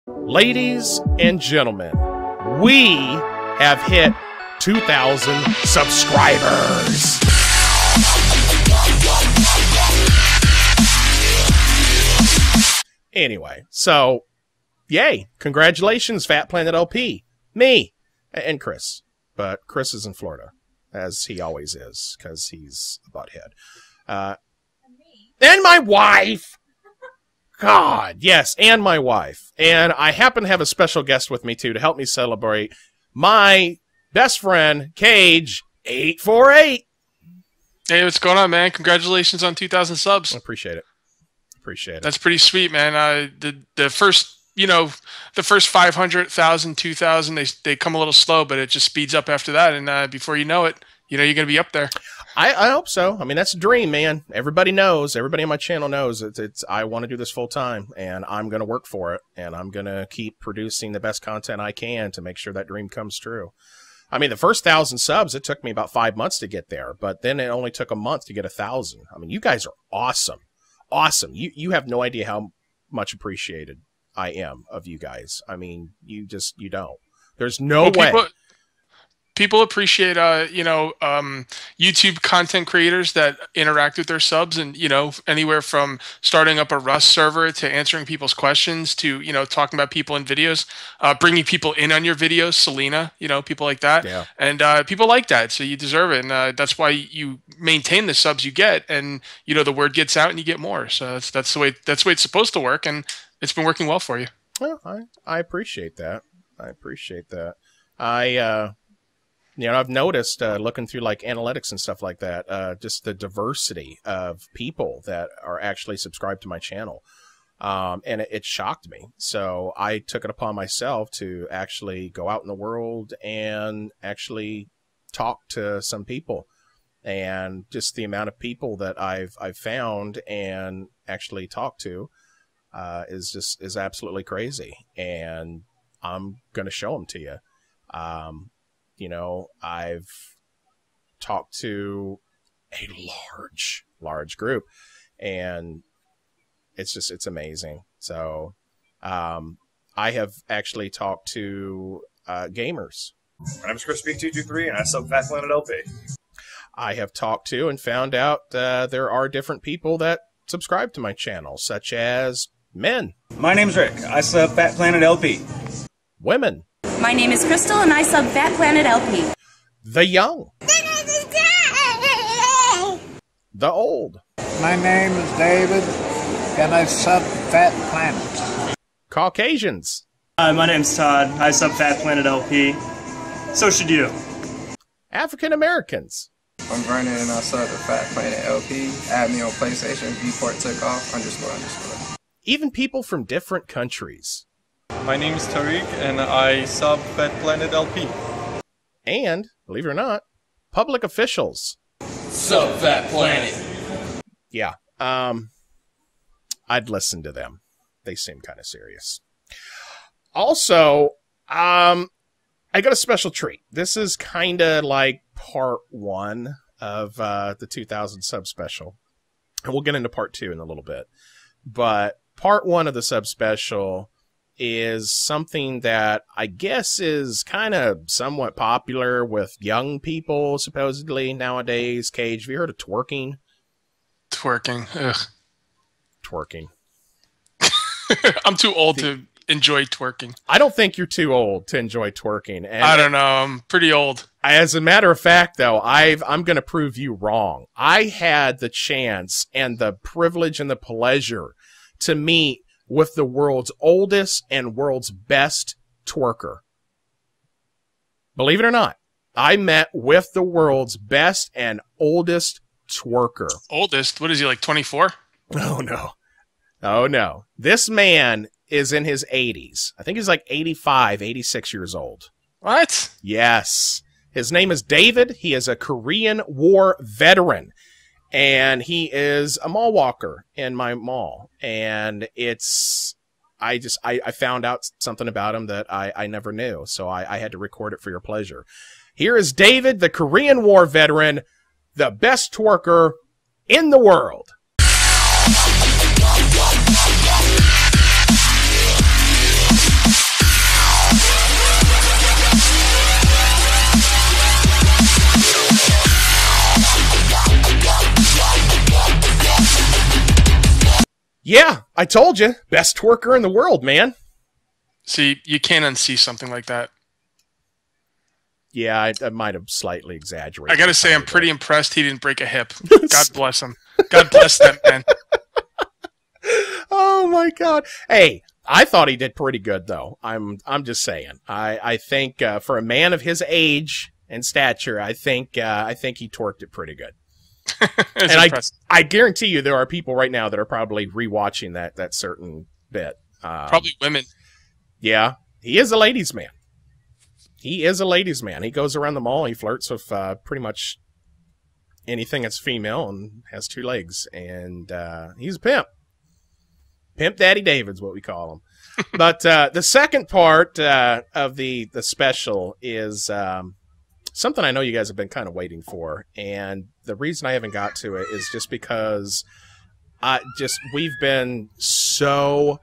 Ladies and gentlemen, we have hit 2,000 subscribers. Anyway, so, yay. Congratulations, Fat Planet LP. Me. And Chris. But Chris is in Florida, as he always is, because he's a butthead. And my wife! God, yes, and my wife. And I happen to have a special guest with me, too, to help me celebrate my best friend, Cage848. Hey, what's going on, man? Congratulations on 2,000 subs. I appreciate it. Appreciate it. That's pretty sweet, man. The first, the first 500, 1,000, 2,000, they come a little slow, but it just speeds up after that. And before you know it, you're going to be up there. I hope so. I mean, that's a dream, man. Everybody knows. Everybody on my channel knows. I want to do this full time, and I'm going to work for it, and I'm going to keep producing the best content I can to make sure that dream comes true. I mean, the first 1,000 subs, it took me about 5 months to get there, but then it only took a month to get 1,000. I mean, you guys are awesome. Awesome. You have no idea how much appreciated I am of you guys. I mean, you don't. There's no way. People appreciate, YouTube content creators that interact with their subs, and, anywhere from starting up a Rust server to answering people's questions to, talking about people in videos, bringing people in on your videos, Selena, people like that. Yeah. And people like that, so you deserve it. And that's why you maintain the subs you get, and, the word gets out and you get more. So that's the way it's supposed to work, and it's been working well for you. Well, I appreciate that. I appreciate that. I've noticed looking through like analytics and stuff like that, just the diversity of people that are actually subscribed to my channel. And it shocked me. So I took it upon myself to actually go out in the world and actually talk to some people. And just the amount of people that I've found and actually talked to is absolutely crazy. And I'm going to show them to you. I've talked to a large group, and it's amazing. So, I have actually talked to gamers. My name is Crispy223, and I sub Fat Planet LP. I have talked to and found out there are different people that subscribe to my channel, such as men. My name's Rick. I sub Fat Planet LP. Women. My name is Crystal, and I sub Fat Planet LP. The young. The old. My name is David, and I sub Fat Planet. Caucasians. Hi, my name's Todd. I sub Fat Planet LP. So should you. African Americans. I'm Vernon, and I sub the Fat Planet LP. Add me on PlayStation, Vport took off, __. Even people from different countries. My name is Tariq, and I sub Fat Planet LP. And, believe it or not, public officials. Sub Fat Planet. Yeah, I'd listen to them. They seem kind of serious. Also, I got a special treat. This is kind of like part 1 of the 2,000 sub special. And we'll get into part 2 in a little bit. But part 1 of the sub special is something that I guess is kind of somewhat popular with young people, supposedly, nowadays. Cage, have you heard of twerking? Twerking. Ugh. Twerking. I'm too old to enjoy twerking. I don't think you're too old to enjoy twerking. And I don't know. I'm pretty old. As a matter of fact, though, I'm going to prove you wrong. I had the chance and the privilege and the pleasure to meet with the world's oldest and world's best twerker. Believe it or not, I met with the world's best and oldest twerker. Oldest? What is he, like 24? Oh, no. Oh, no. This man is in his 80s. I think he's like 85, 86 years old. What? Yes. His name is David. He is a Korean War veteran. And he is a mall walker in my mall. And I found out something about him that I never knew. So I had to record it for your pleasure. Here is David, the Korean War veteran, the best twerker in the world. Yeah, I told you. Best twerker in the world, man. See, you can't unsee something like that. Yeah, I might have slightly exaggerated. I got to say, I'm pretty impressed he didn't break a hip. God bless him. God bless that man. Oh, my God. Hey, I thought he did pretty good, though. I'm just saying. I think for a man of his age and stature, I think he twerked it pretty good. And I guarantee you there are people right now that are probably rewatching that certain bit. Probably women. Yeah, he is a ladies' man. He is a ladies' man. He goes around the mall. He flirts with pretty much anything that's female and has 2 legs. And he's a pimp. Pimp Daddy David's what we call him. But the second part of the special is something I know you guys have been kind of waiting for. And the reason I haven't got to it is just because we've been so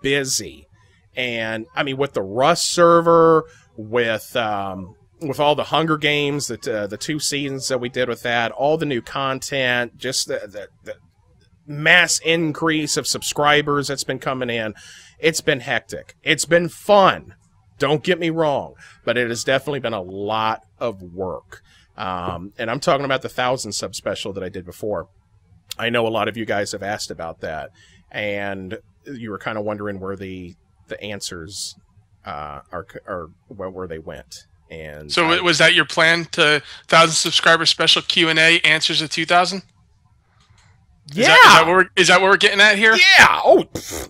busy. And, I mean, with the Rust server, with all the Hunger Games, the 2 seasons that we did with that, all the new content, just the mass increase of subscribers that's been coming in, it's been hectic. It's been fun. Don't get me wrong, but it has definitely been a lot of work. And I'm talking about the 1,000 sub special that I did before. I know a lot of you guys have asked about that, and you were kind of wondering where the answers are where they went. And so was that your plan to 1,000 subscriber special Q&A answers of 2,000? Yeah. Is that what we're getting at here? Yeah. Oh,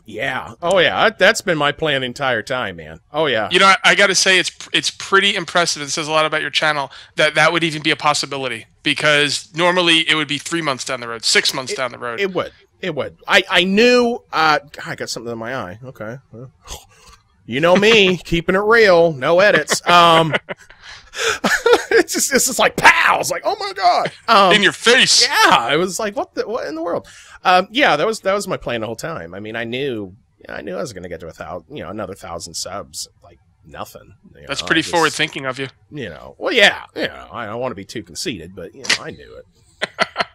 yeah. Oh, yeah. That's been my plan the entire time, man. Oh, yeah. You know, I got to say it's pretty impressive. It says a lot about your channel that would even be a possibility, because normally it would be 3 months down the road, 6 months down the road. It would. It would. I knew. I got something in my eye. Okay. You know me, keeping it real, no edits. It's just like pow. It's like, oh my God, in your face. Yeah, I was like, what in the world? Yeah, that was my plan the whole time. I mean, I knew I was going to get to another 1,000 subs, like nothing. That's pretty forward thinking of you. Well, yeah, I don't want to be too conceited, but I knew it.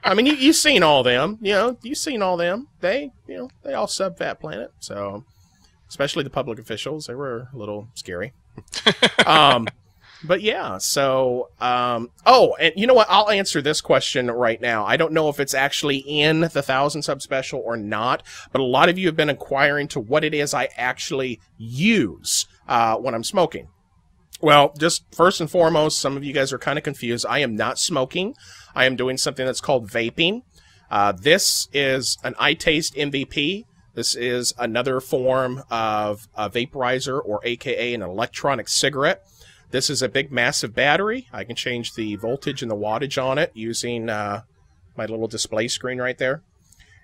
I mean, you've seen all them. You've seen all them. They all sub Fat Planet. So, especially the public officials, they were a little scary. But yeah, so, oh, and you know what? I'll answer this question right now. I don't know if it's actually in the 1,000 sub special or not, but a lot of you have been inquiring to what it is I actually use when I'm smoking. Well, just first and foremost, some of you guys are kind of confused. I am not smoking. I am doing something that's called vaping. This is an iTaste MVP. This is another form of a vaporizer, or AKA an electronic cigarette. This is a big, massive battery. I can change the voltage and the wattage on it using my little display screen right there.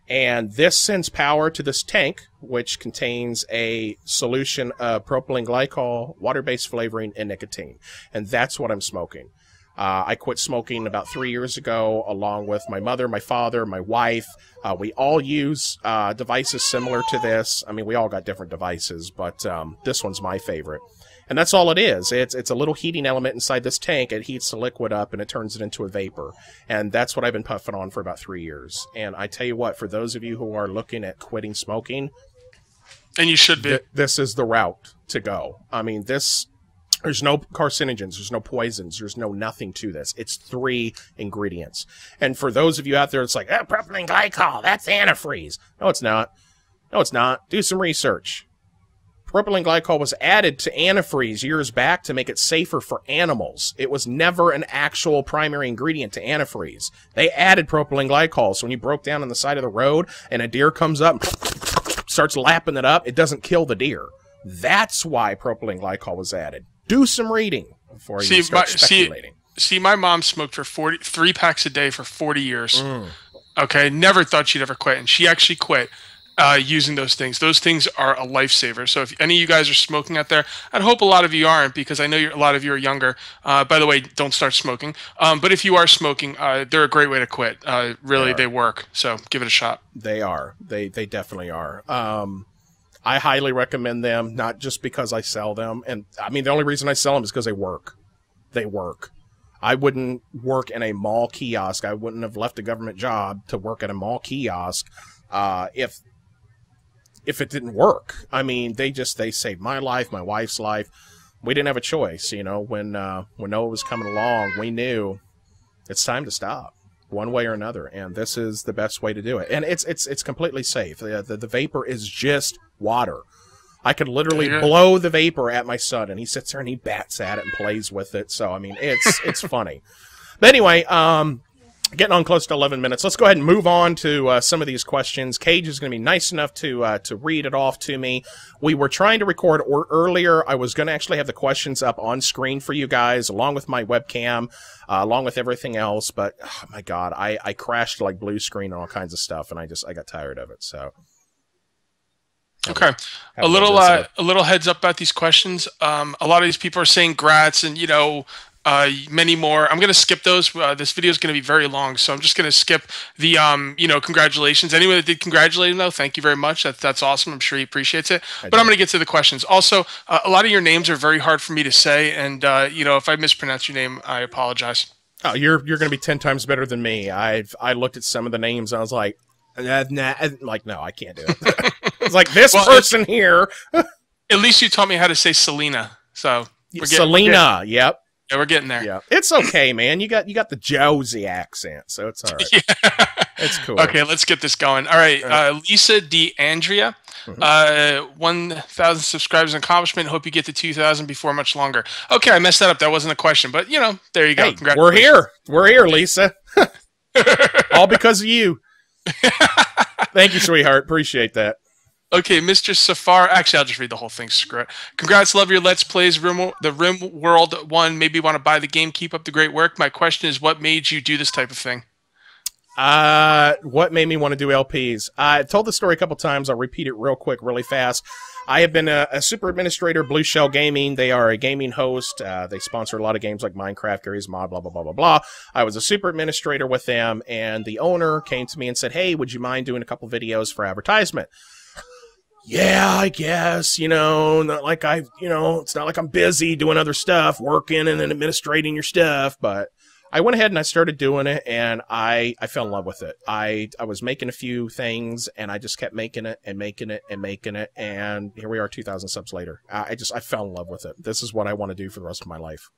And this sends power to this tank, which contains a solution of propylene glycol, water-based flavoring, and nicotine. And that's what I'm smoking. I quit smoking about 3 years ago, along with my mother, my father, my wife. We all use devices similar to this. I mean, we all got different devices, but this one's my favorite. And that's all it is. It's a little heating element inside this tank. It heats the liquid up, and it turns it into a vapor. And that's what I've been puffing on for about 3 years. And I tell you what, for those of you who are looking at quitting smoking, and you should be, this is the route to go. I mean, there's no carcinogens, there's no poisons, there's no nothing to this. It's 3 ingredients. And for those of you out there, it's like, propylene glycol, that's antifreeze. No, it's not. No, it's not. Do some research. Propylene glycol was added to antifreeze years back to make it safer for animals. It was never an actual primary ingredient to antifreeze. They added propylene glycol, so when you broke down on the side of the road and a deer comes up and starts lapping it up, it doesn't kill the deer. That's why propylene glycol was added. Do some reading before you start speculating. See, my mom smoked for 3 packs a day for 40 years. Okay, never thought she'd ever quit, and she actually quit. Using those things. Those things are a lifesaver. So if any of you guys are smoking out there, I'd hope a lot of you aren't, because I know a lot of you are younger. By the way, don't start smoking. But if you are smoking, they're a great way to quit. Really, they work. So give it a shot. They are. They definitely are. I highly recommend them, not just because I sell them. And I mean, the only reason I sell them is because they work. They work. I wouldn't work in a mall kiosk. I wouldn't have left a government job to work at a mall kiosk if if it didn't work. I mean, they saved my life, my wife's life. We didn't have a choice, you know. When Noah was coming along, we knew it's time to stop, one way or another, and this is the best way to do it. And it's completely safe. The vapor is just water. I could literally blow the vapor at my son, and he sits there and he bats at it and plays with it. So I mean, it's funny. But anyway, getting on close to 11 minutes. Let's go ahead and move on to some of these questions. Cage is going to be nice enough to read it off to me. We were trying to record earlier. I was going to actually have the questions up on screen for you guys, along with my webcam, along with everything else. But, oh my God, I crashed like blue screen and all kinds of stuff, and I got tired of it. So. Okay, a little heads up about these questions. A lot of these people are saying grats and, you know, many more. I'm going to skip those. This video is going to be very long, so I'm just going to skip the, you know, congratulations. Anyone that did congratulate him, though, thank you very much. That's awesome. I'm sure he appreciates it. But I'm going to get to the questions. Also, a lot of your names are very hard for me to say, and, you know, if I mispronounce your name, I apologize. Oh, you're going to be 10 times better than me. I looked at some of the names, and I was like, no, I can't do it. It's like this person here. At least you taught me how to say Selena. So Selena, yep. Yeah, we're getting there. Yeah, it's okay, man. You got the Josie accent, so it's all right. Yeah. It's cool. Okay, let's get this going. All right, Lisa DeAndrea, 1,000 subscribers accomplishment. Hope you get to 2,000 before much longer. Okay, I messed that up. That wasn't a question, but you know, there you go. Hey, we're here. We're here, Lisa. All because of you. Thank you, sweetheart. Appreciate that. Okay, Mr. Safar. Actually, I'll just read the whole thing. Screw it. Congrats, love your Let's Plays. The Rim World 1 made me want to buy the game. Keep up the great work. My question is, what made you do this type of thing? What made me want to do LPs? I told the story a couple times. I'll repeat it real quick, really fast. I have been a super administrator, Blue Shell Gaming. They are a gaming host. They sponsor a lot of games like Minecraft, Gary's Mod, blah, blah, blah, blah, blah. I was a super administrator with them, and the owner came to me and said, hey, would you mind doing a couple videos for advertisement? Yeah, I guess, you know, not like it's not like I'm busy doing other stuff, working and then administrating your stuff, but I went ahead and I started doing it, and I fell in love with it. I was making a few things, and I just kept making it and making it and making it, and here we are 2,000 subs later. I fell in love with it. This is what I want to do for the rest of my life.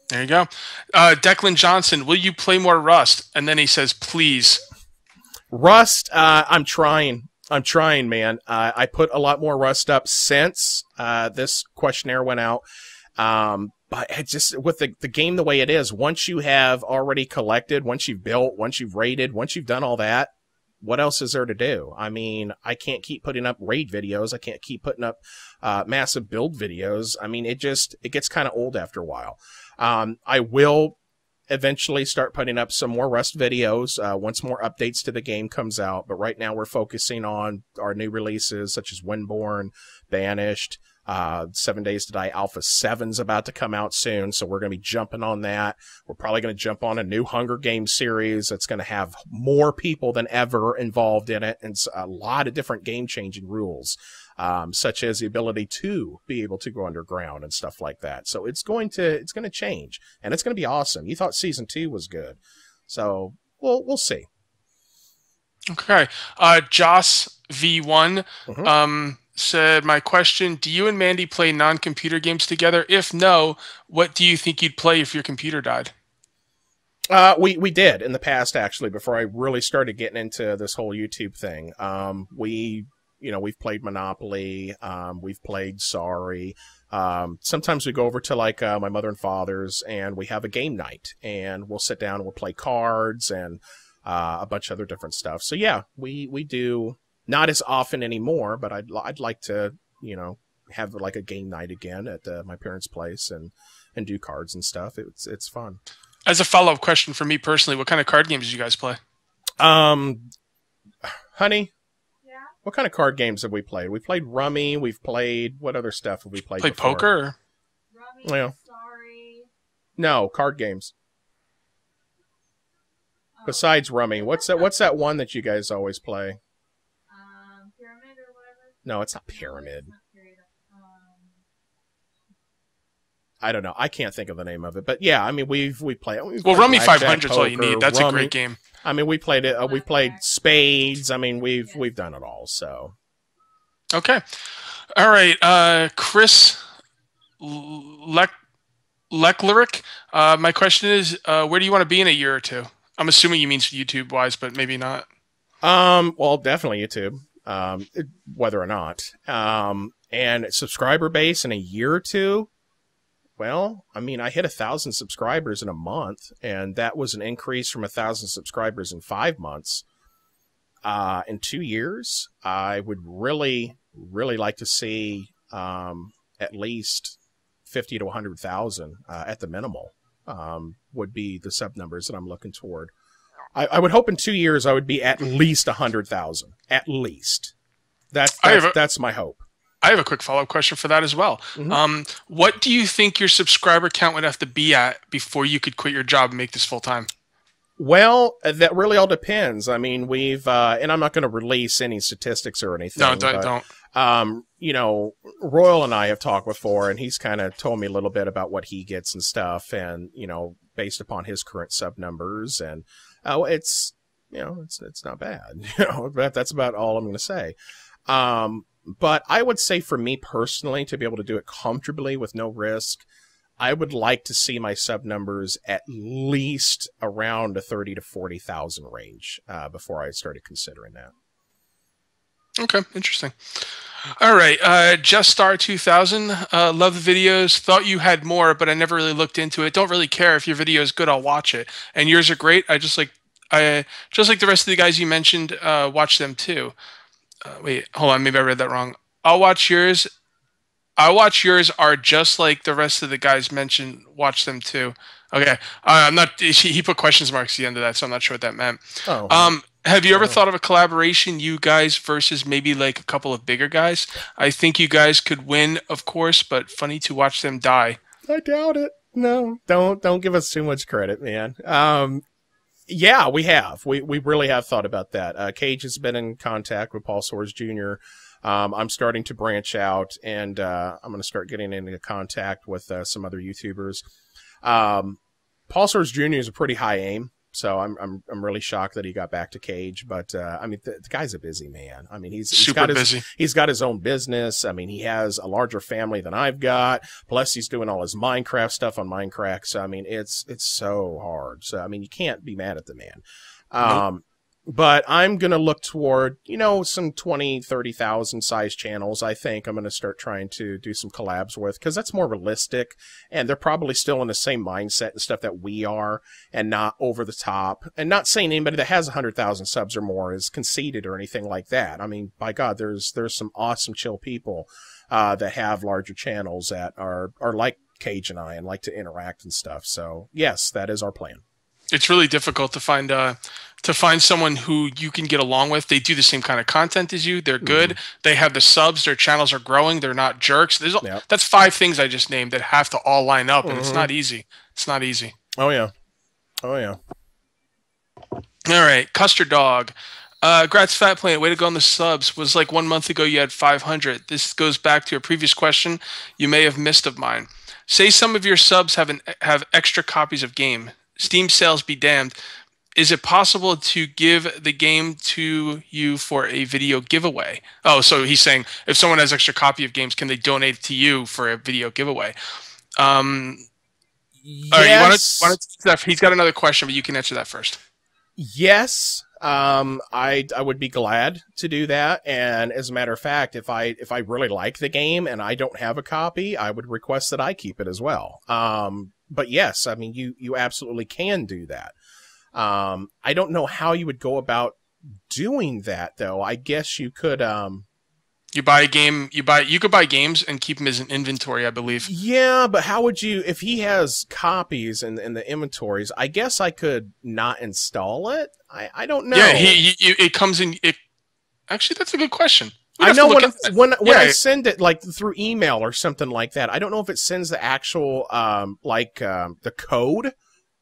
There you go. Declan Johnson, will you play more Rust? And then he says, please. Rust, I'm trying. I'm trying, man. I put a lot more Rust up since this questionnaire went out. But it just, with the game the way it is, once you have already collected, once you've built, once you've raided, once you've done all that, what else is there to do? I mean, I can't keep putting up raid videos. I can't keep putting up massive build videos. I mean, it gets kind of old after a while. I will eventually start putting up some more Rust videos once more updates to the game comes out. But right now we're focusing on our new releases such as Windborn, Banished, 7 Days to Die Alpha 7's about to come out soon, so we're going to be jumping on that. We're probably going to jump on a new Hunger Games series that's going to have more people than ever involved in it, and a lot of different game-changing rules, such as the ability to be able to go underground and stuff like that. So it's going to change, and it's going to be awesome. You thought Season 2 was good, so we'll see. Okay, Joss V1. Said, my question, do you and Mandy play non-computer games together? If no, what do you think you'd play if your computer died? We did in the past, actually, before I really started getting into this whole YouTube thing. We've played Monopoly, we've played Sorry. Sometimes we go over to like my mother and father's, and we have a game night, and we'll sit down and we'll play cards and a bunch of other different stuff. So yeah, we do. Not as often anymore, but I'd like to, have like a game night again at my parents' place and do cards and stuff. It's fun. As a follow-up question for me personally, what kind of card games do you guys play? Honey, yeah. What kind of card games have we played? We played Rummy. We've played, what other stuff have we played? Played before? Poker? Or? Rummy, well, Sorry. No, card games. Besides Rummy, what's that one that you guys always play? Pyramid or whatever? No, it's not Pyramid. I don't know. I can't think of the name of it, but yeah, I mean, we've played. Well, Rummy 500 is all you need. That's Rummy. A great game. I mean, we played it. We played Spades. I mean, we've done it all. So Okay. All right. Chris Lecleric. My question is, where do you want to be in a year or two? I'm assuming you mean YouTube wise, but maybe not. Well, definitely YouTube. Whether or not. And subscriber base in a year or two. Well, I mean, I hit 1,000 subscribers in a month, and that was an increase from 1,000 subscribers in 5 months. In 2 years, I would really, really like to see at least 50 to 100,000 at the minimal would be the sub numbers that I'm looking toward. I would hope in 2 years I would be at least 100,000. At least. That's my hope. I have a quick follow-up question for that as well. Mm-hmm. What do you think your subscriber count would have to be at before you could quit your job and make this full-time? Well, that really all depends. I mean, we've, and I'm not going to release any statistics or anything. No, don't. You know, Royal and I have talked before, and he's kind of told me a little bit about what he gets and stuff, and, you know, based upon his current sub numbers, and it's, you know, it's not bad. You know, but that's about all I'm going to say. But I would say for me personally, to be able to do it comfortably with no risk, I would like to see my sub numbers at least around the 30 to 40,000 range before I started considering that. Okay, interesting. All right, Just Star 2000. Love the videos. Thought you had more, but I never really looked into it. Don't really care if your video is good. I'll watch it. And yours are great. Just like the rest of the guys you mentioned, watch them too. Wait, hold on. Maybe I read that wrong. I'll watch yours. Are just like the rest of the guys mentioned. Watch them too. Okay. I'm not. He put questions marks at the end of that, so I'm not sure what that meant. Oh. Have you ever thought of a collaboration, you guys versus maybe like a couple of bigger guys? I think you guys could win, of course, but funny to watch them die. I doubt it. No, don't give us too much credit, man. Yeah, we have. We really have thought about that. Cage has been in contact with Paul Soares Jr. I'm starting to branch out, and I'm going to start getting into contact with some other YouTubers. Paul Soares Jr. is a pretty high aim, so I'm really shocked that he got back to Cage. But I mean, the guy's a busy man. I mean, he's busy. He's got his own business. I mean, he has a larger family than I've got. Plus, he's doing all his Minecraft stuff on Minecraft. So I mean, it's so hard. So I mean, you can't be mad at the man. Nope. But I'm going to look toward, you know, some 20, 30,000 size channels. I think I'm going to start trying to do some collabs with, because that's more realistic, and they're probably still in the same mindset and stuff that we are, and not over the top. And not saying anybody that has 100,000 subs or more is conceited or anything like that. I mean, by God, there's some awesome, chill people that have larger channels that are like Cage and I and like to interact and stuff. So, yes, that is our plan. It's really difficult to find someone who you can get along with. They do the same kind of content as you. They're good. Mm-hmm. They have the subs. Their channels are growing. They're not jerks. That's 5 things I just named that have to all line up, and it's not easy. It's not easy. Oh yeah. Oh yeah. All right, Custard Dog. Grats Fat Planet, way to go on the subs. Was like 1 month ago you had 500. This goes back to a previous question you may have missed of mine. Say some of your subs have extra copies of game. Steam sales be damned. Is it possible to give the game to you for a video giveaway? Oh, so he's saying if someone has extra copy of games, can they donate it to you for a video giveaway? Yes. All right, he's got another question, but you can answer that first. Yes. I would be glad to do that. And as a matter of fact, if I really like the game and I don't have a copy, I would request that I keep it as well. But yes, I mean, you absolutely can do that. I don't know how you would go about doing that, though. I guess you could, you buy a game, you could buy games and keep them as an inventory, I believe. Yeah, but how would you, if he has copies in the inventories, I guess I could not install it. I don't know. Yeah, it comes in, actually, that's a good question. I know when I send it like through email or something like that, I don't know if it sends the actual the code.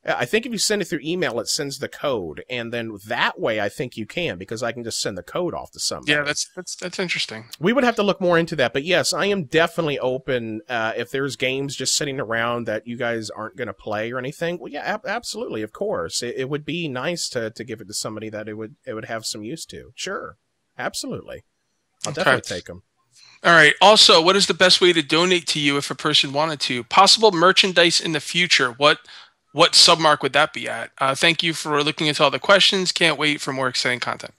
I think if you send it through email, it sends the code, and then that way I think you can, because I can just send the code off to somebody. Yeah, that's interesting. We would have to look more into that, but yes, I am definitely open. If there's games just sitting around that you guys aren't going to play or anything, well, yeah, absolutely, of course, it would be nice to give it to somebody that it would have some use to. Sure, absolutely. I'll definitely take them. All right. Also, what is the best way to donate to you if a person wanted to? Possible merchandise in the future. What submark would that be at? Thank you for looking into all the questions. Can't wait for more exciting content.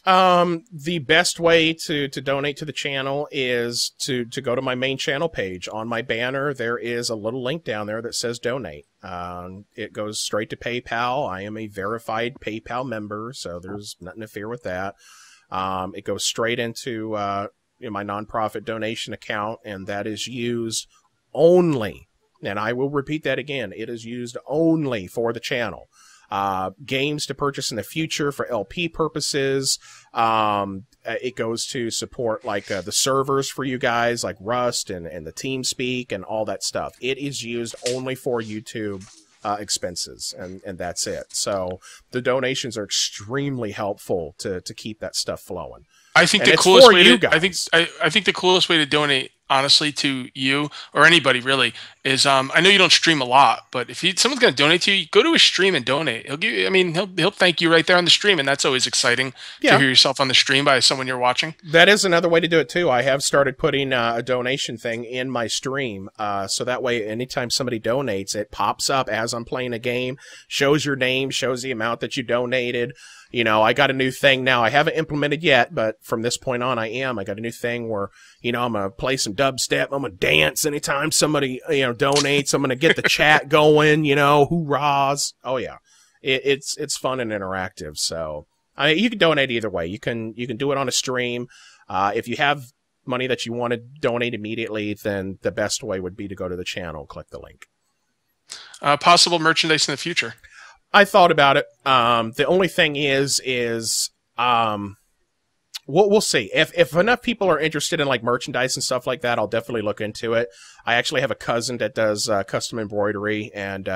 The best way to donate to the channel is to go to my main channel page. On my banner, there is a little link down there that says donate. It goes straight to PayPal. I am a verified PayPal member, so there's nothing to fear with that. It goes straight into my nonprofit donation account, and that is used only, and I will repeat that again, it is used only for the channel. Games to purchase in the future for LP purposes. It goes to support like the servers for you guys, like Rust and the TeamSpeak and all that stuff. It is used only for YouTube expenses, and that's it. So the donations are extremely helpful to keep that stuff flowing. I think the coolest way I think the coolest way to donate, honestly, to you or anybody really is I know you don't stream a lot, but if someone's going to donate to you, go to his stream and donate. He'll give you, I mean, he'll thank you right there on the stream, and that's always exciting to hear yourself on the stream by someone you're watching. That is another way to do it too. I have started putting a donation thing in my stream, so that way anytime somebody donates, it pops up as I'm playing a game, shows your name, shows the amount that you donated. You know, I got a new thing now. I haven't implemented yet, but from this point on, I got a new thing where, I'm going to play some dubstep. I'm going to dance anytime somebody, donates. I'm going to get the chat going, hoorahs. Oh, yeah. It's fun and interactive. So, you can donate either way. You can do it on a stream. If you have money that you want to donate immediately, then the best way would be to go to the channel, click the link. Possible merchandise in the future. I thought about it. The only thing is we'll see. If enough people are interested in like merchandise and stuff like that, I'll definitely look into it. I actually have a cousin that does custom embroidery and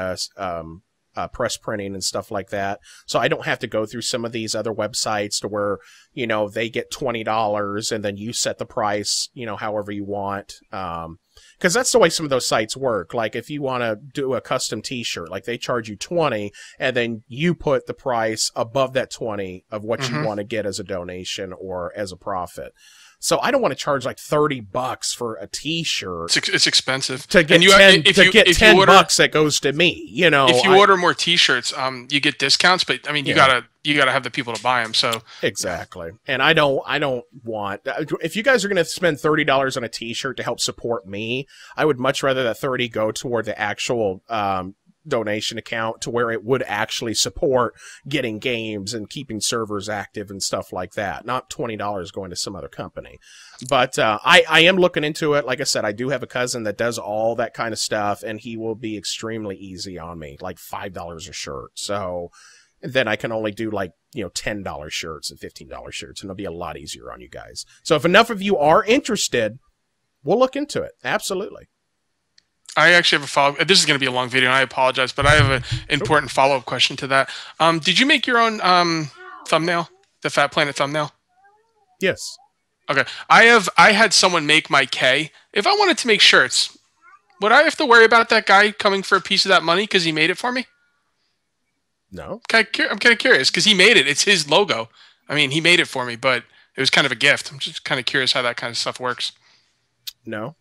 press printing and stuff like that. So I don't have to go through some of these other websites to where, they get $20 and then you set the price, however you want. Because that's the way some of those sites work. Like if you want to do a custom t-shirt, like they charge you $20 and then you put the price above that $20 of what you want to get as a donation or as a profit. So I don't want to charge like $30 for a t-shirt. It's expensive. To get $10 that goes to me, If you order more t-shirts, you get discounts, but I mean, you gotta have the people to buy them. So exactly. And I don't want, if you guys are going to spend $30 on a t-shirt to help support me, I would much rather that 30 go toward the actual, donation account to where it would actually support getting games and keeping servers active and stuff like that. Not $20 going to some other company. But I am looking into it. Like I said, I do have a cousin that does all that kind of stuff, and he will be extremely easy on me, like $5 a shirt. So then I can only do like, $10 shirts and $15 shirts, and it'll be a lot easier on you guys. So if enough of you are interested, we'll look into it. Absolutely. I actually have a follow-up. This is going to be a long video, and I apologize, but I have an important follow-up question to that. Did you make your own thumbnail, the Fat Planet thumbnail? Yes. Okay. I had someone make my K. If I wanted to make shirts, would I have to worry about that guy coming for a piece of that money because he made it for me? No. I'm kind of curious because he made it. It's his logo. I mean, he made it for me, but it was kind of a gift. I'm just kind of curious how that kind of stuff works. No.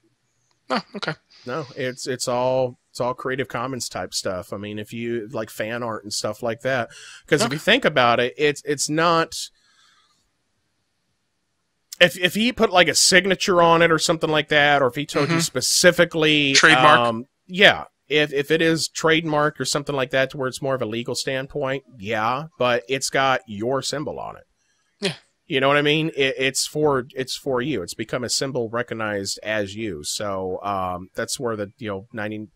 Oh, okay. No, it's all Creative Commons type stuff. I mean, if you like fan art and stuff like that, because if you think about it, it's not. If he put like a signature on it or something like that, or if he told you specifically trademark, yeah. If it is trademark or something like that, to where it's more of a legal standpoint, yeah, but it's got your symbol on it. Yeah. You know what I mean? It's for you. It's become a symbol recognized as you. So that's where the 90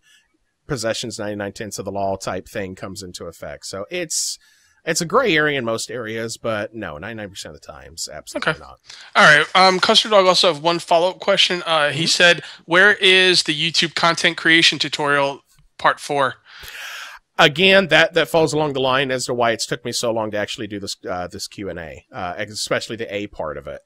possessions, 99/10 of the law type thing comes into effect. So it's a gray area in most areas, but no, 99% of the times, absolutely not. All right. Custard Dog also have one follow-up question. He said, "Where is the YouTube content creation tutorial part 4?" Again, that falls along the line as to why it's took me so long to actually do this this Q&A, especially the A part of it.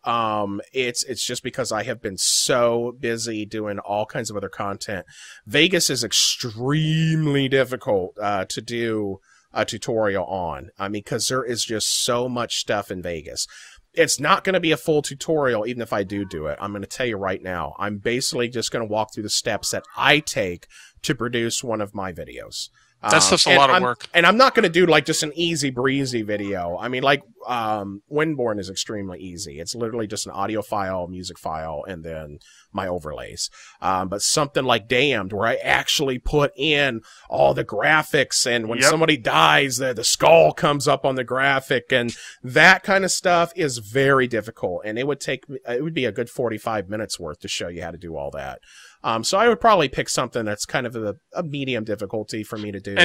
It's just because I have been so busy doing all kinds of other content. Vegas is extremely difficult to do a tutorial on. I mean, because there is just so much stuff in Vegas. it's not going to be a full tutorial, even if I do it. I'm going to tell you right now. I'm basically just going to walk through the steps that I take to produce one of my videos. That's just a lot of work. And I'm not going to do like just an easy breezy video. I mean, like, Windborne is extremely easy. It's literally just an audio file, music file, and then my overlays. But something like Damned, where I actually put in all the graphics, and when somebody dies, the skull comes up on the graphic, and that kind of stuff is very difficult. And it would be a good 45 minutes worth to show you how to do all that. So I would probably pick something that's kind of a medium difficulty for me to do.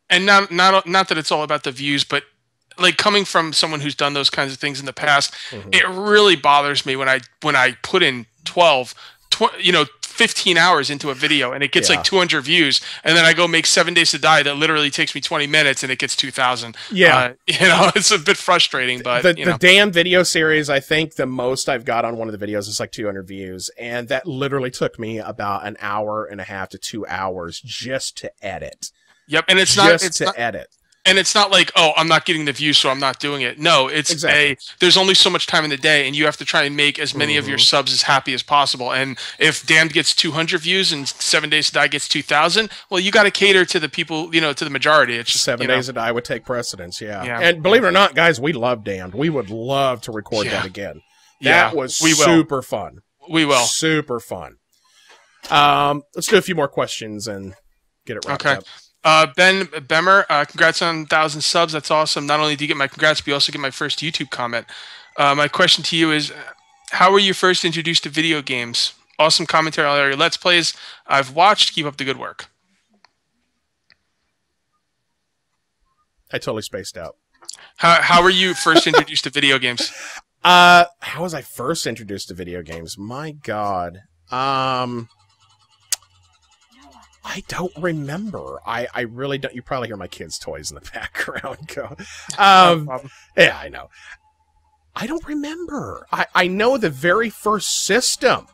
And not that it's all about the views, but like coming from someone who's done those kinds of things in the past, it really bothers me when I put in 15 hours into a video and it gets like 200 views, and then I go make 7 Days to Die that literally takes me 20 minutes and it gets 2,000. Yeah, it's a bit frustrating, but the damn video series, I think the most I've got on one of the videos is like 200 views, and that literally took me about an hour and a half to 2 hours just to edit. Yep, and it's not edit. And it's not like, oh, I'm not getting the views, so I'm not doing it. No, it's there's only so much time in the day, and you have to try and make as many of your subs as happy as possible. And if Damned gets 200 views and 7 Days to Die gets 2,000, well, you got to cater to the people, to the majority. It's just 7 Days to Die would take precedence, yeah. And believe it or not, guys, we love Damned. We would love to record that again. That was super fun. We will. Super fun. Let's do a few more questions and get it wrapped up. Ben Bemer, congrats on 1,000 subs. That's awesome. Not only do you get my congrats, but you also get my first YouTube comment. My question to you is, how were you first introduced to video games? Awesome commentary on all your Let's Plays I've watched. Keep up the good work. I totally spaced out. How were you first introduced to video games? How was I first introduced to video games? My God. I don't remember. I really don't. You probably hear my kids' toys in the background go. Yeah, I know. I don't remember. I know the very first system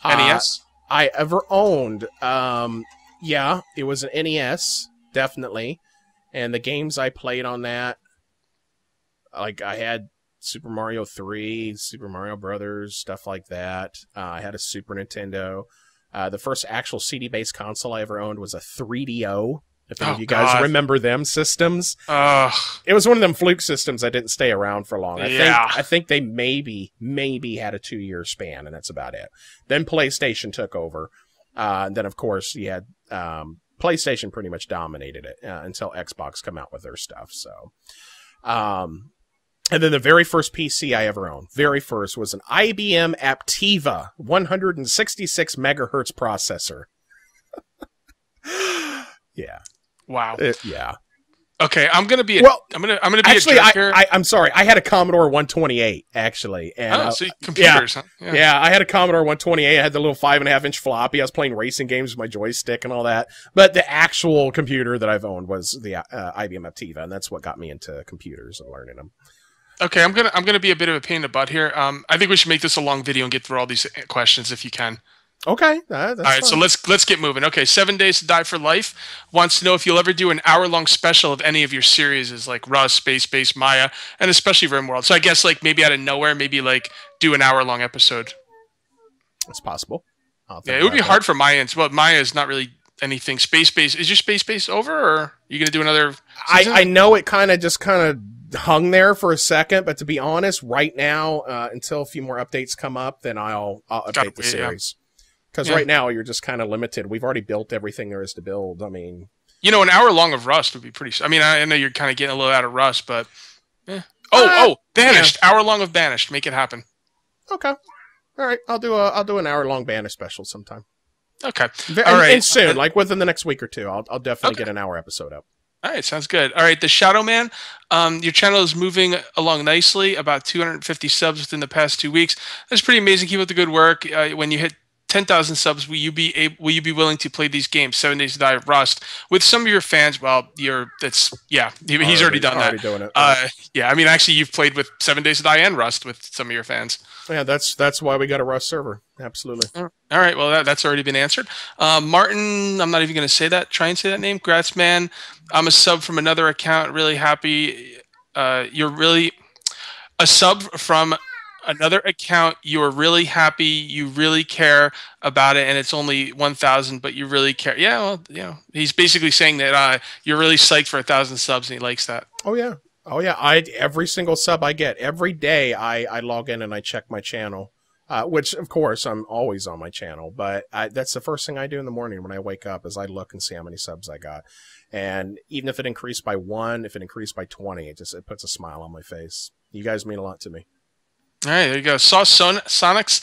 NES I ever owned. Yeah, it was an NES, definitely. And the games I played on that, like I had Super Mario 3, Super Mario Brothers, stuff like that. I had a Super Nintendo. The first actual CD-based console I ever owned was a 3DO. If any of you guys remember them systems. It was one of them fluke systems that didn't stay around for long. I think they maybe had a 2-year span, and that's about it. Then PlayStation took over. And then, of course, you had PlayStation pretty much dominated it until Xbox come out with their stuff. So, and then the very first PC I ever owned, was an IBM Aptiva 166 megahertz processor. Yeah. Wow. Yeah. Okay, I'm gonna be. I'm gonna be actually, a jerk here. I'm sorry. I had a Commodore 128 actually. And so computers. Huh? Yeah, I had a Commodore 128. I had the little 5.5-inch floppy. I was playing racing games with my joystick and all that. But the actual computer that I've owned was the IBM Aptiva, and that's what got me into computers and learning them. Okay, I'm gonna be a bit of a pain in the butt here. I think we should make this a long video and get through all these questions if you can. Okay, that's all right. fine. So let's get moving. Okay, 7 Days to Die for Life wants to know if you'll ever do an hour-long special of any of your series, like Rust, Space Base, Maya, and especially RimWorld. So I guess like maybe out of nowhere, maybe like do an hour-long episode. It's possible. Yeah, it would be hard for Maya. Well, Maya is not really anything. Space Base, is your Space Base over, or are you gonna do another season? I know it kind of hung there for a second, but to be honest, right now, until a few more updates come up, then I'll update the series. Because right now you're just kind of limited. We've already built everything there is to build. I mean, an hour long of Rust would be pretty. I mean, I know you're kind of getting a little out of Rust, but Banished, hour long of Banished, make it happen. Okay, all right. I'll do an hour long Banished special sometime. Okay, all right, and soon, like within the next week or two, I'll definitely get an hour episode up. All right, sounds good. All right, the Shadow Man, your channel is moving along nicely. About 250 subs within the past 2 weeks. That's pretty amazing. Keep up the good work. When you hit 10,000 subs, will you be willing to play these games, 7 Days to Die, Rust, with some of your fans? Well, he's already done that. Doing it. I mean, actually, you've played with 7 Days to Die and Rust with some of your fans. Yeah, that's why we got a Rust server. Absolutely. All right, well, that's already been answered. Martin, I'm not even going to say that. Try and say that name. Grats, man. I'm a sub from another account. Really happy. You're really a sub from another account. You are really happy. You really care about it, and it's only 1,000, but you really care. Yeah, well, he's basically saying that you're really psyched for 1,000 subs, and he likes that. Oh yeah. Every single sub I get every day, I log in and I check my channel. Which, of course, I'm always on my channel, but that's the first thing I do in the morning when I wake up is I look and see how many subs I got. And even if it increased by 1, if it increased by 20, it puts a smile on my face. You guys mean a lot to me. All right, there you go. Saw Sonics.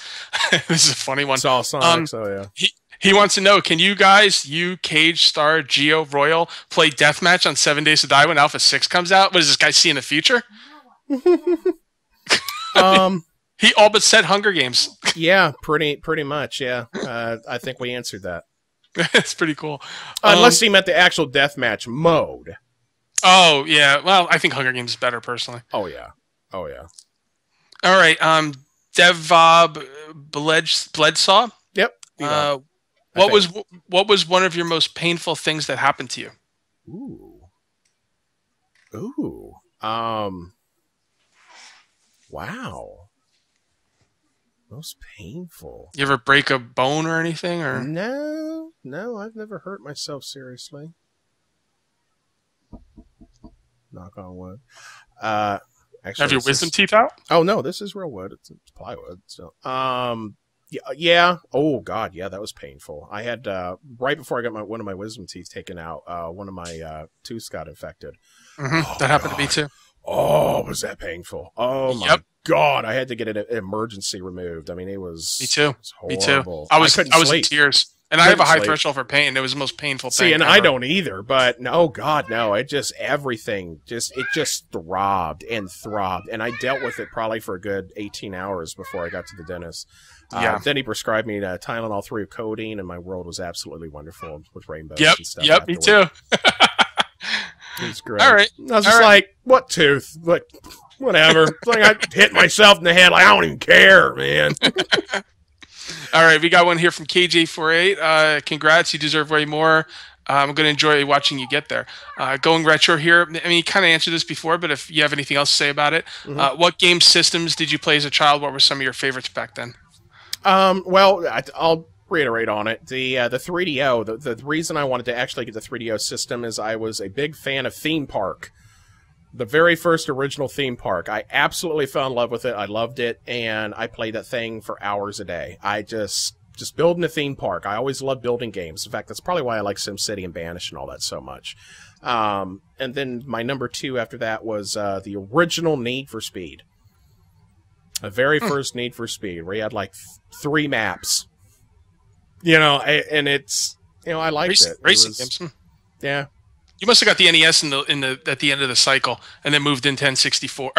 This is a funny one. Saw Sonics, oh yeah. He wants to know, can you guys, Cage, Star, Geo, Royal, play Deathmatch on 7 Days to Die when Alpha 6 comes out? What does this guy see in the future? He all but said Hunger Games. Yeah, pretty much, yeah. I think we answered that. It's pretty cool. Unless he meant the actual deathmatch mode. Oh, yeah. Well, I think Hunger Games is better, personally. Oh, yeah. Oh, yeah. All right. Devob Bledsaw? Yep. What was one of your most painful things that happened to you? Ooh. Wow. Most painful. You ever break a bone or anything? Or No, I've never hurt myself seriously. Knock on wood. Actually, have your wisdom teeth out? Oh no, this is real wood. It's plywood. So, yeah. Oh god, yeah, that was painful. I had right before I got one of my wisdom teeth taken out, one of my tooths got infected. Oh, that happened to me too. Oh, was that painful? Oh my god, I had to get an emergency removed. I mean, it was. Me too. Me too. I was in tears, and I have a high threshold for pain. It was the most painful thing. See, and ever. I don't either. But no, god, no. It just everything it just throbbed and throbbed, and I dealt with it probably for a good 18 hours before I got to the dentist. Then he prescribed me Tylenol 3 of codeine, and my world was absolutely wonderful with rainbows and stuff. Yep, me too. It was great. All right. I was just like, what tooth? Like, whatever. It's like I hit myself in the head. Like, I don't even care, man. All right. We got one here from KJ48. Congrats. You deserve way more. I'm going to enjoy watching you get there. Going retro here. I mean, you kind of answered this before, but if you have anything else to say about it, what game systems did you play as a child? What were some of your favorites back then? Well, I'll reiterate on it. The 3DO, the reason I wanted to actually get the 3DO system is I was a big fan of Theme Park. The very first original Theme Park. I absolutely fell in love with it. I loved it, and I played that thing for hours a day. I just building a theme park. I always loved building games. In fact, that's probably why I like SimCity and Banish and all that so much. And then my number 2 after that was the original Need for Speed. The very first Need for Speed, where you had like 3 maps. You know, and it's, I liked it. Racing games. Yeah. You must have got the NES at the end of the cycle, and then moved into N64 or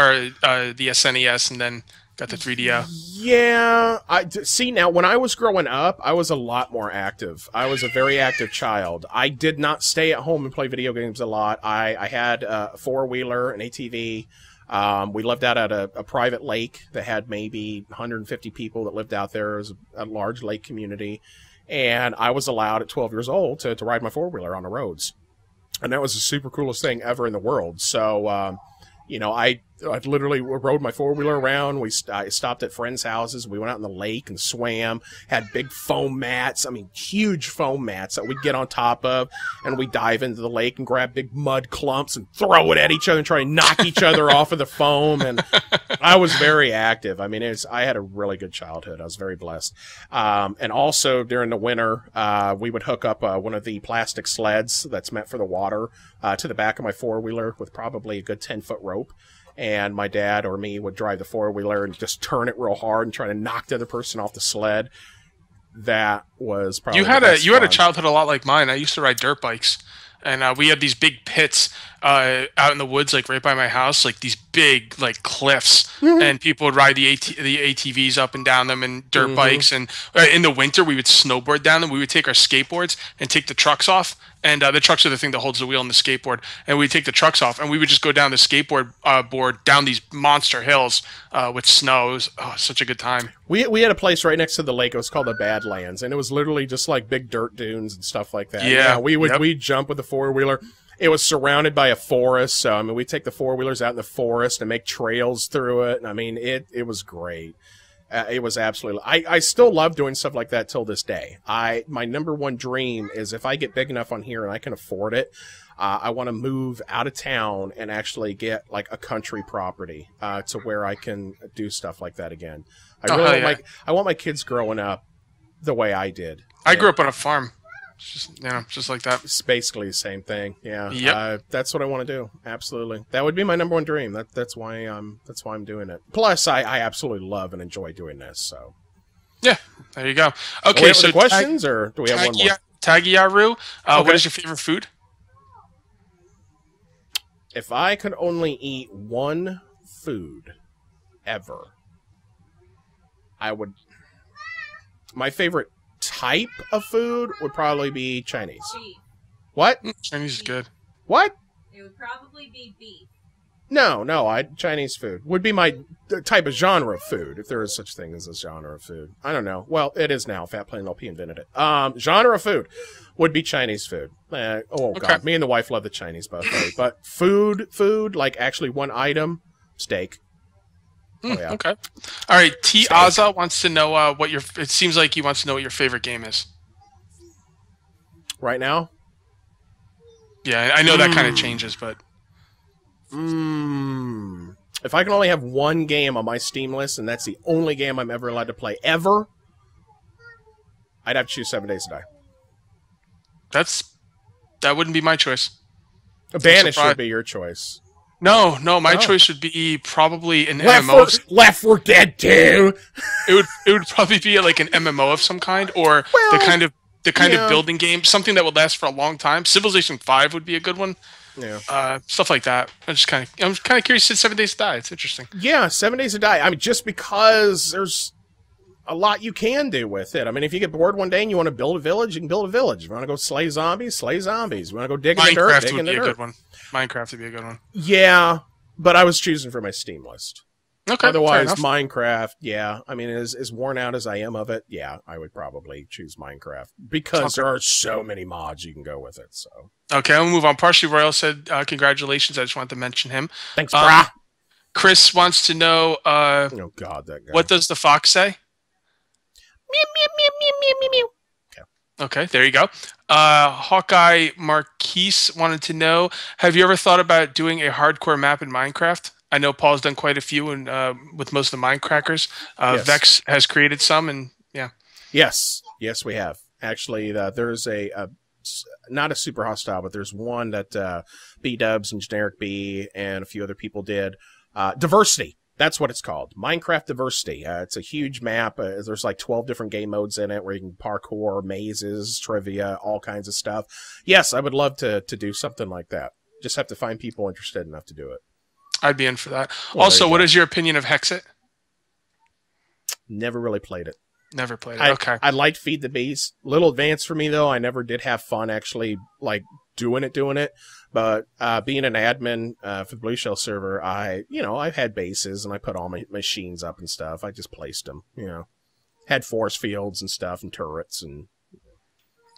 the SNES, and then got the 3DO. Yeah, see now. When I was growing up, I was a lot more active. I was a very active child. I did not stay at home and play video games a lot. I had a 4-wheeler, an ATV. We lived out at a private lake that had maybe 150 people that lived out there. It was a large lake community. And I was allowed at 12 years old to ride my 4-wheeler on the roads. And that was the super coolest thing ever in the world. So, I literally rode my 4-wheeler around. I stopped at friends' houses. We went out in the lake and swam, had big foam mats. I mean, huge foam mats that we'd get on top of. And we'd dive into the lake and grab big mud clumps and throw it at each other and try and knock each other off of the foam. And I was very active. I mean, I had a really good childhood. I was very blessed. And also during the winter, we would hook up one of the plastic sleds that's meant for the water to the back of my 4-wheeler with probably a good 10-foot rope. And my dad or me would drive the 4-wheeler and just turn it real hard and try to knock the other person off the sled. That was probably you had a childhood a lot like mine. I used to ride dirt bikes, and we had these big pits out in the woods, like right by my house, like these big like cliffs, and people would ride the ATVs up and down them and dirt bikes. And in the winter, we would snowboard down them. We would take our skateboards and take the trucks off. And the trucks are the thing that holds the wheel on the skateboard. And we'd take the trucks off, and we would just go down the skateboard board down these monster hills with snow. It was such a good time. We had a place right next to the lake. It was called the Badlands, and it was literally just like big dirt dunes and stuff like that. Yeah, we'd jump with the 4-wheeler. It was surrounded by a forest, so I mean, we take the four-wheelers out in the forest and make trails through it. And I mean, it was great. It was absolutely. I still love doing stuff like that till this day. My number one dream is if I get big enough on here and I can afford it, I want to move out of town and actually get like a country property to where I can do stuff like that again. I want my kids growing up the way I did. I grew up on a farm. Just like that. It's basically the same thing. Yeah. Yep. That's what I want to do. Absolutely. That would be my number one dream. That's why I'm doing it. Plus, I absolutely love and enjoy doing this. So. Yeah. There you go. Okay. So questions, or do we have one more? Tagiyaru, what is your favorite food? If I could only eat one food ever, I would. My favorite type of food would probably be Chinese. Beef. What? Chinese is good. What? It would probably be beef. No, Chinese food would be my type of genre of food, if there is such thing as a genre of food. I don't know. Well, it is now. Fat Planet LP invented it. Genre of food would be Chinese food. God, me and the wife love the Chinese buffet. But food, like actually one item, steak. Oh, yeah. Okay. All right. T. Aza wants to know it seems like he wants to know what your favorite game is. Right now? Yeah, I know that kind of changes, but. If I can only have one game on my Steam list, and that's the only game I'm ever allowed to play ever, I'd have to choose 7 Days to Die. That wouldn't be my choice. Banished would be your choice. No, my choice would be probably an MMO. Left 4 Dead 2. It would probably be like an MMO of some kind, or the kind of building game, something that would last for a long time. Civilization 5 would be a good one. Yeah. Stuff like that. I'm kind of curious. 7 Days to Die. It's interesting. Yeah, 7 Days to Die. I mean, just because there's a lot you can do with it. I mean, if you get bored one day and you want to build a village, you can build a village. If you want to go slay zombies, slay zombies. You want to go dig in the dirt, dig in the dirt. Good one. Minecraft would be a good one. Yeah, but I was choosing for my Steam list. Okay. Otherwise, Minecraft, yeah. I mean, as worn out as I am of it, yeah, I would probably choose Minecraft because there are so many mods you can go with it. So okay, I'll move on. Partially Royal said, "Congratulations." I just wanted to mention him. Thanks, brah. Chris wants to know, oh God, that guy. What does the fox say? Meow, meow, meow, meow, meow, meow, meow. Okay, there you go. Hawkeye Marquise wanted to know, have you ever thought about doing a hardcore map in Minecraft? I know Paul's done quite a few with most of the Minecrackers. Yes. Vex has created some, and yeah. Yes, we have. Actually, there's not a super hostile, but there's one that B-Dubs and Generic B and a few other people did. Diversity. That's what it's called. Minecraft Diversity. It's a huge map. There's like 12 different game modes in it where you can parkour, mazes, trivia, all kinds of stuff. Yes, I would love to do something like that. Just have to find people interested enough to do it. I'd be in for that. Well, also, what is your opinion of Hexit? Never really played it. Never played it. Okay. I liked Feed the Bees. A little advanced for me, though. I never did have fun actually like doing it. But being an admin for the Blue Shell server, I've had bases and I put all my machines up and stuff. I just placed them, had force fields and stuff and turrets, and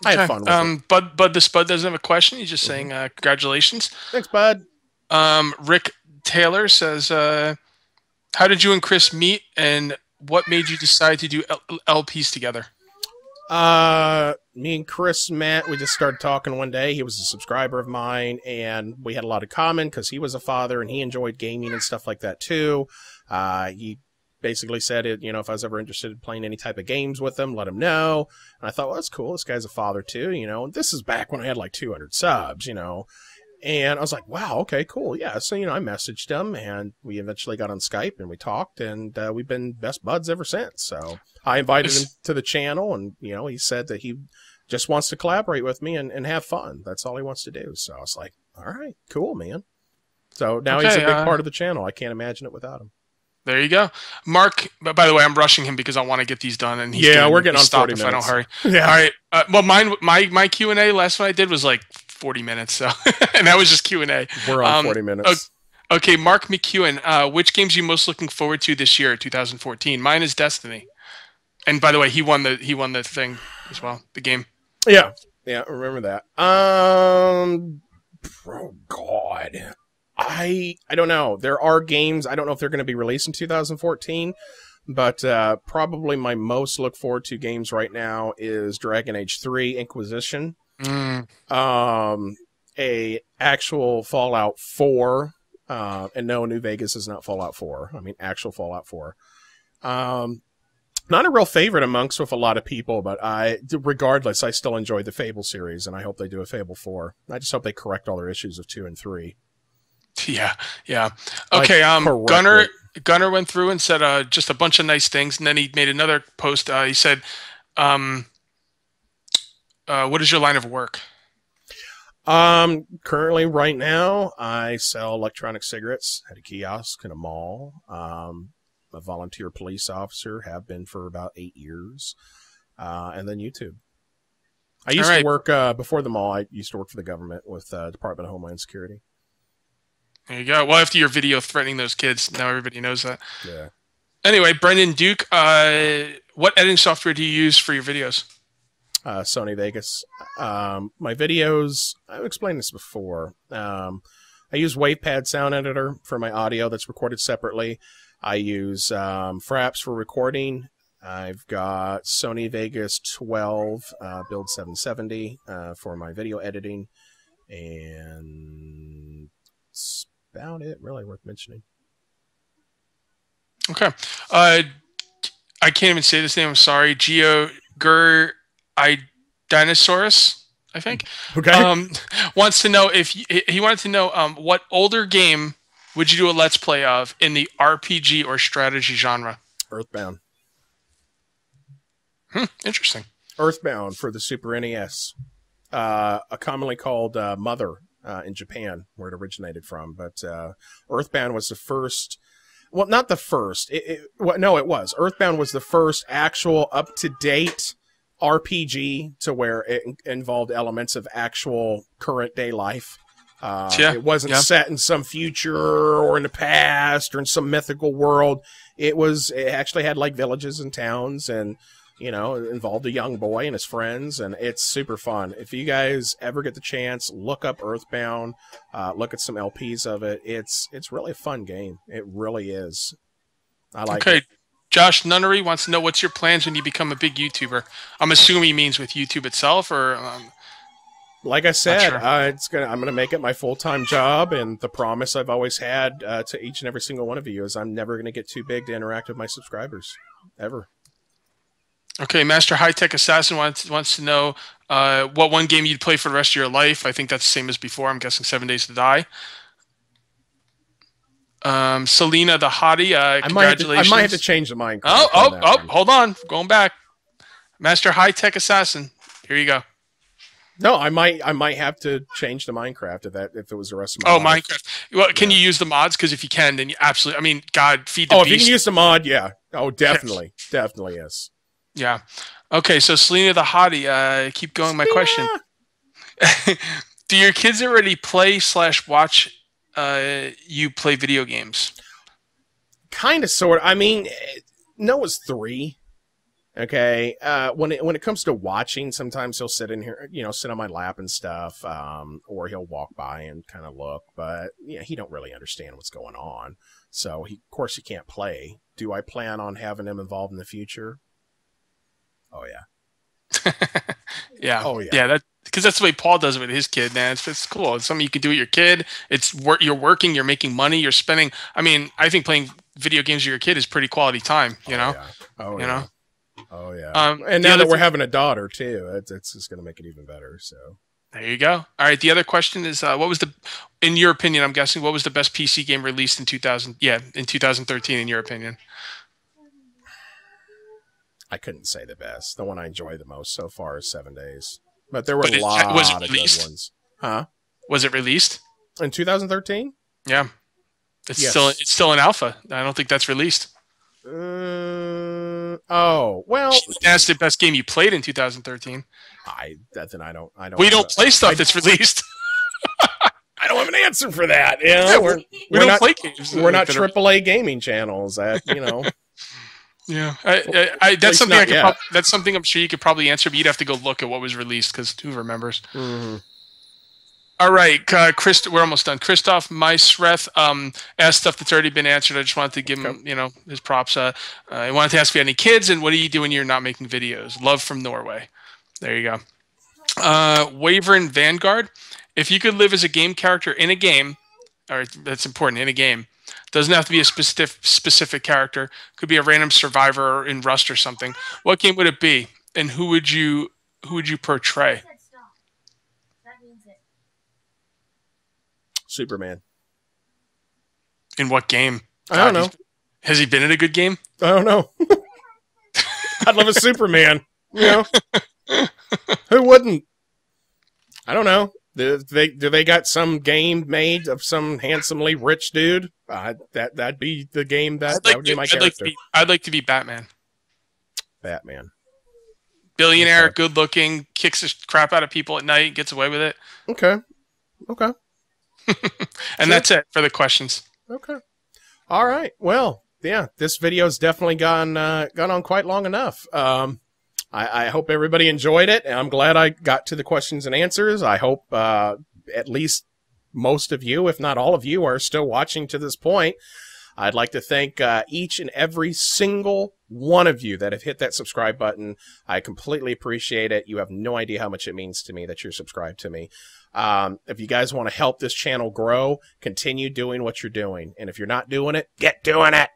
I had fun with it. Bud the Spud doesn't have a question. He's just saying congratulations. Thanks, Bud. Rick Taylor says, how did you and Chris meet, and what made you decide to do LPs together? Me and Chris met. We just started talking one day. He was a subscriber of mine, and we had a lot in common because he was a father and he enjoyed gaming and stuff like that too. He basically said it, if I was ever interested in playing any type of games with him, let him know. And I thought, well, that's cool. This guy's a father too, And this is back when I had like 200 subs, And I was like, wow, okay, cool. Yeah. So, I messaged him and we eventually got on Skype and we talked, and we've been best buds ever since. So I invited him to the channel, and, he said that he just wants to collaborate with me and have fun. That's all he wants to do. So I was like, all right, cool, man. So now he's a big part of the channel. I can't imagine it without him. There you go. Mark, by the way, I'm rushing him because I want to get these done. And we're getting on 40 minutes. If I don't hurry. Yeah. All right. Well, my Q&A last one I did was like 40 minutes. So, and that was just Q&A. We're on 40 minutes. Okay. Mark McEwen, which games are you most looking forward to this year, 2014? Mine is Destiny. And by the way, he won the thing as well, the game. Yeah. Yeah. Remember that. Oh God, I don't know. There are games. I don't know if they're going to be released in 2014, but probably my most look forward to games right now is Dragon Age 3 Inquisition, a actual Fallout 4, and no, New Vegas is not Fallout 4. I mean, actual Fallout 4. Not a real favorite amongst with a lot of people, but regardless, I still enjoy the Fable series, and I hope they do a Fable 4. I just hope they correct all their issues of 2 and 3. Yeah. Okay, Gunner went through and said just a bunch of nice things, and then he made another post. He said, what is your line of work? Currently, right now, I sell electronic cigarettes at a kiosk in a mall. A volunteer police officer, have been for about 8 years, and then YouTube. I used to work before the mall. I used to work for the government with Department of Homeland Security. There you go. Well, after your video threatening those kids, now everybody knows that. Yeah. Anyway, Brendan Duke, what editing software do you use for your videos? Sony Vegas. My videos, I've explained this before. I use WavePad Sound Editor for my audio that's recorded separately. I use Fraps for recording. I've got Sony Vegas 12 Build 770 for my video editing, and that's about it. Really worth mentioning. Okay, I can't even say this name. I'm sorry, Dinosaurus, I think. Okay. Wants to know if he wanted to know what older game would you do a Let's Play of in the RPG or strategy genre? Earthbound. Interesting. Earthbound for the Super NES. Commonly called Mother in Japan, where it originated from. But Earthbound was the first... Well, not the first. No, it was. Earthbound was the first actual up-to-date RPG to where it involved elements of actual current-day life. It wasn't set in some future or in the past or in some mythical world. It actually had like villages and towns, and it involved a young boy and his friends, and it's super fun. If you guys ever get the chance, look up Earthbound, look at some LPs of it. It's really a fun game. It really is. I like it. Josh Nunnery wants to know what's your plans when you become a big YouTuber. I'm assuming he means with YouTube itself, or like I said, sure. I'm gonna make it my full-time job, and the promise I've always had to each and every single one of you is I'm never gonna get too big to interact with my subscribers, ever. Okay, Master High Tech Assassin wants to know what one game you'd play for the rest of your life. I think that's the same as before. I'm guessing 7 Days to Die. Selena the Hottie, congratulations. I might have to change the Minecraft. Hold on, going back. Master High Tech Assassin, here you go. No, I might have to change to Minecraft if it was the rest of my life. Minecraft. Well, can you use the mods? Because if you can, then you absolutely. I mean, God, feed the beast. If you can use the mod, yeah. Oh, definitely, definitely, yes. Yeah. Okay, so Selena the Hottie, keep going. My question: do your kids already play/watch you play video games? Kind of, sort of. I mean, Noah's 3. Okay, when it comes to watching, sometimes he'll sit in here, sit on my lap and stuff, or he'll walk by and kind of look, but he don't really understand what's going on. So of course he can't play. Do I plan on having him involved in the future? Oh yeah. Yeah. Oh yeah. Yeah. Because that's the way Paul does it with his kid, man. It's cool. It's something you can do with your kid. You're working, you're making money, you're spending. I mean, I think playing video games with your kid is pretty quality time. Yeah. Oh yeah. Oh yeah. And now that we're having a daughter too, it's just going to make it even better. So there you go. All right. The other question is, in your opinion, I'm guessing, what was the best PC game released in 2013, in your opinion? I couldn't say the best. The one I enjoy the most so far is 7 Days. But there were a lot of good ones. Huh? Was it released? In 2013? Yeah. It's still in alpha. I don't think that's released. Oh, well. That's the best game you played in 2013. I don't. We don't play stuff that's released. I don't have an answer for that. We're don't play games. We're not AAA gaming channels. Yeah, that's something that's something I'm sure you could probably answer, but you'd have to go look at what was released because who remembers? Mm-hmm. All right, Chris, we're almost done. Christoph Maisreth asked stuff that's already been answered. I just wanted to give him, his props. I wanted to ask if you had any kids and what do you do when you're not making videos? Love from Norway. There you go. Wavern Vanguard. If you could live as a game character in a game, or that's important, in a game, doesn't have to be a specific character. Could be a random survivor in Rust or something. What game would it be, and who would you portray? Superman. In what game? I don't know. Has he been in a good game? I don't know. I'd love a Superman. You know, who wouldn't? I don't know. Do they got some game made of some handsomely rich dude? That'd be the game that would be my character. I'd like to be Batman. Batman. Billionaire, good looking, kicks the crap out of people at night, gets away with it. Okay. And that's it for the questions. Okay. All right. Well, yeah, this video's definitely gone on quite long enough. I hope everybody enjoyed it, and I'm glad I got to the questions and answers. I hope at least most of you, if not all of you, are still watching to this point. I'd like to thank each and every single one of you that have hit that subscribe button. I completely appreciate it. You have no idea how much it means to me that you're subscribed to me. If you guys want to help this channel grow, continue doing what you're doing. And if you're not doing it, get doing it.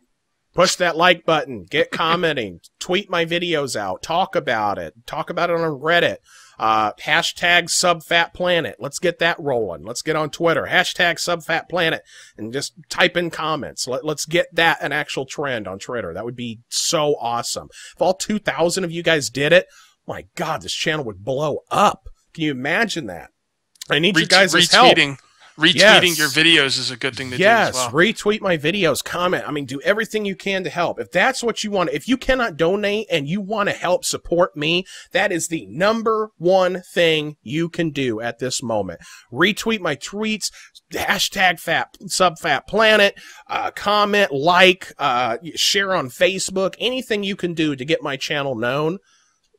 Push that like button. Get commenting. Tweet my videos out. Talk about it. Talk about it on Reddit. Hashtag SubFatPlanet. Let's get that rolling. Let's get on Twitter. Hashtag SubFatPlanet. And just type in comments. Let's get that an actual trend on Twitter. That would be so awesome. If all 2,000 of you guys did it, my God, this channel would blow up. Can you imagine that? I need you guys' help. Retweeting your videos is a good thing to do as well. Yes, retweet my videos, comment. I mean, do everything you can to help. If that's what you want, if you cannot donate and you want to help support me, that is the #1 thing you can do at this moment. Retweet my tweets, hashtag SubFatPlanet, comment, like, share on Facebook, anything you can do to get my channel known.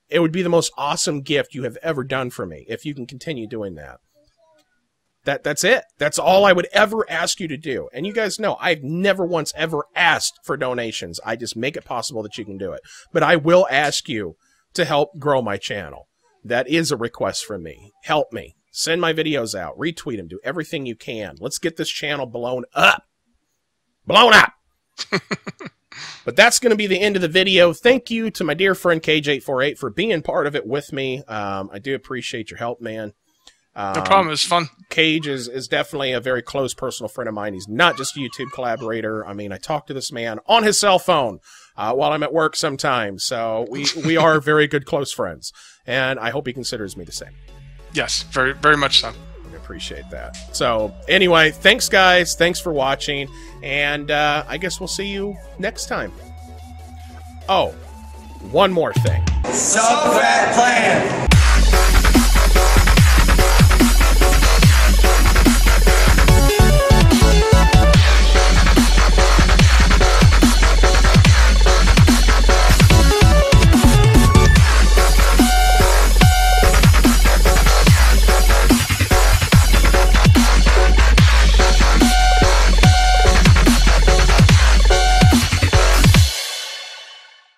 It would be the most awesome gift you have ever done for me if you can continue doing that. That's it. That's all I would ever ask you to do. And you guys know, I've never once ever asked for donations. I just make it possible that you can do it. But I will ask you to help grow my channel. That is a request from me. Help me. Send my videos out. Retweet them. Do everything you can. Let's get this channel blown up. Blown up! But that's going to be the end of the video. Thank you to my dear friend Cage848 for being part of it with me. I do appreciate your help, man. No problem. It was fun. Cage is definitely a very close personal friend of mine. He's not just a YouTube collaborator. I mean, I talk to this man on his cell phone while I'm at work sometimes. So we are very good close friends. And I hope he considers me the same. Yes, very, very much so. I appreciate that. So anyway, thanks, guys. Thanks for watching. And I guess we'll see you next time. Oh, one more thing. SubFatPlanet.